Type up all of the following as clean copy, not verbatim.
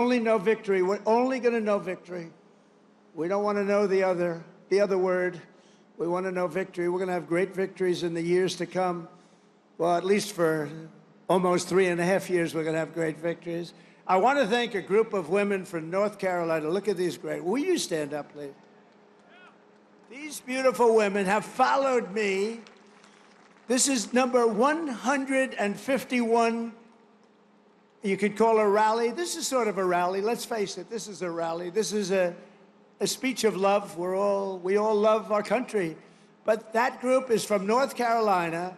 only know victory. We're only going to know victory. We don't want to know the other word. We want to know victory. We're going to have great victories in the years to come. Well, at least for almost 3.5 years, we're going to have great victories. I want to thank a group of women from North Carolina. Look at these great. Will you stand up, please? These beautiful women have followed me. This is number 151. You could call a rally. This is sort of a rally. Let's face it, this is a rally. This is a speech of love. We all love our country. But that group is from North Carolina.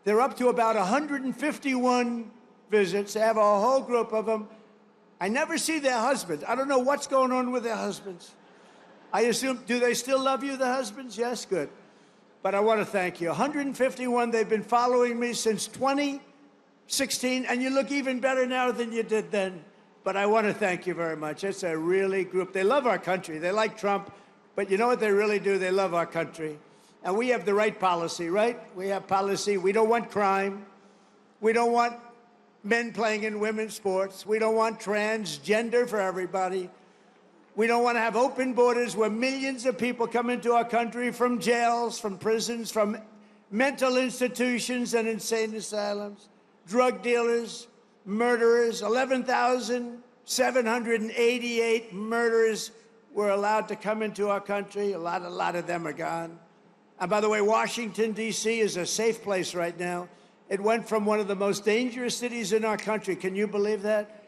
They're up to about 151 visits. They have a whole group of them. I never see their husbands. I don't know what's going on with their husbands. I assume, do they still love you, the husbands? Yes, good. But I want to thank you. 151, they've been following me since 2016, and you look even better now than you did then. But I want to thank you very much. It's a really group. They love our country. They like Trump, but you know what they really do? They love our country. And we have the right policy, right? We have policy. We don't want crime. We don't want men playing in women's sports. We don't want transgender for everybody. We don't want to have open borders where millions of people come into our country from jails, from prisons, from mental institutions and insane asylums, drug dealers, murderers. 11,788 murderers were allowed to come into our country. A lot of them are gone. And by the way, Washington, D.C. is a safe place right now. It went from one of the most dangerous cities in our country, can you believe that,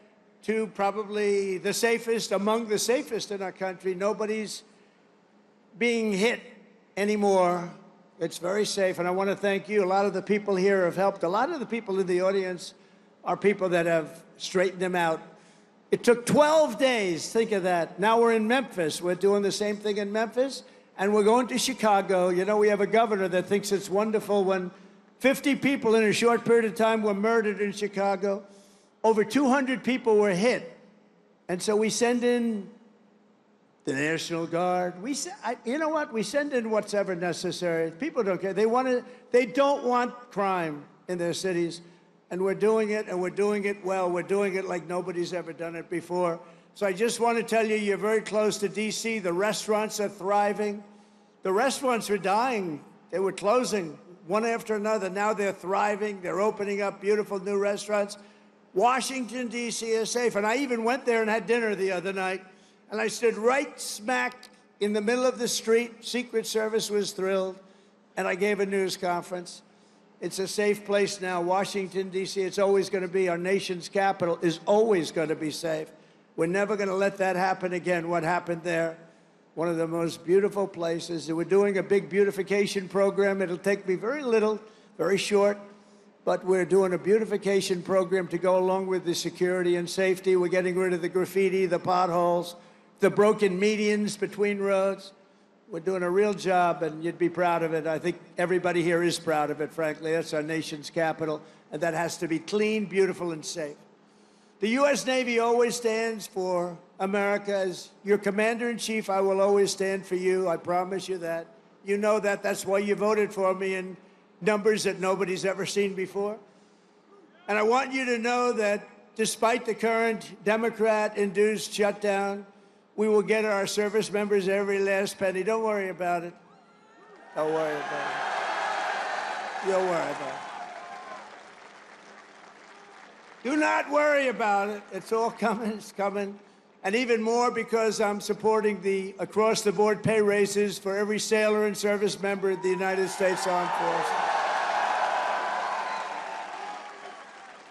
to probably the safest, among the safest in our country. Nobody's being hit anymore. It's very safe, and I want to thank you. A lot of the people here have helped. A lot of the people in the audience are people that have straightened them out. It took 12 days, think of that. Now we're in Memphis. We're doing the same thing in Memphis, and we're going to Chicago. You know, we have a governor that thinks it's wonderful when 50 people in a short period of time were murdered in Chicago. Over 200 people were hit. And so we send in the National Guard. You know what? We send in what's ever necessary. People don't care. They don't want crime in their cities. And we're doing it, and we're doing it well. We're doing it like nobody's ever done it before. So I just want to tell you, you're very close to D.C. The restaurants are thriving. The restaurants were dying. They were closing one after another. Now they're thriving. They're opening up beautiful new restaurants. Washington, D.C. is safe. And I even went there and had dinner the other night. And I stood right smack in the middle of the street. Secret Service was thrilled. And I gave a news conference. It's a safe place now. Washington, D.C., it's always going to be. Our nation's capital is always going to be safe. We're never going to let that happen again, what happened there. One of the most beautiful places. We're doing a big beautification program. It'll take me very little, very short. But we're doing a beautification program to go along with the security and safety. We're getting rid of the graffiti, the potholes, the broken medians between roads. We're doing a real job, and you'd be proud of it. I think everybody here is proud of it, frankly. That's our nation's capital, and that has to be clean, beautiful, and safe. The U.S. Navy always stands for America. As your commander-in-chief, I will always stand for you. I promise you that. You know that. That's why you voted for me in numbers that nobody's ever seen before. And I want you to know that despite the current Democrat-induced shutdown, we will get our service members every last penny. Don't worry about it. Don't worry about it. You'll worry about it. Do not worry about it. It's all coming. It's coming. And even more because I'm supporting the across-the-board pay raises for every sailor and service member of the United States Armed Forces.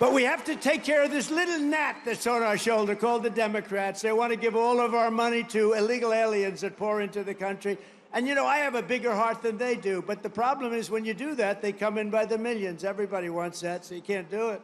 But we have to take care of this little gnat that's on our shoulder called the Democrats. They want to give all of our money to illegal aliens that pour into the country. And, you know, I have a bigger heart than they do. But the problem is when you do that, they come in by the millions. Everybody wants that, so you can't do it.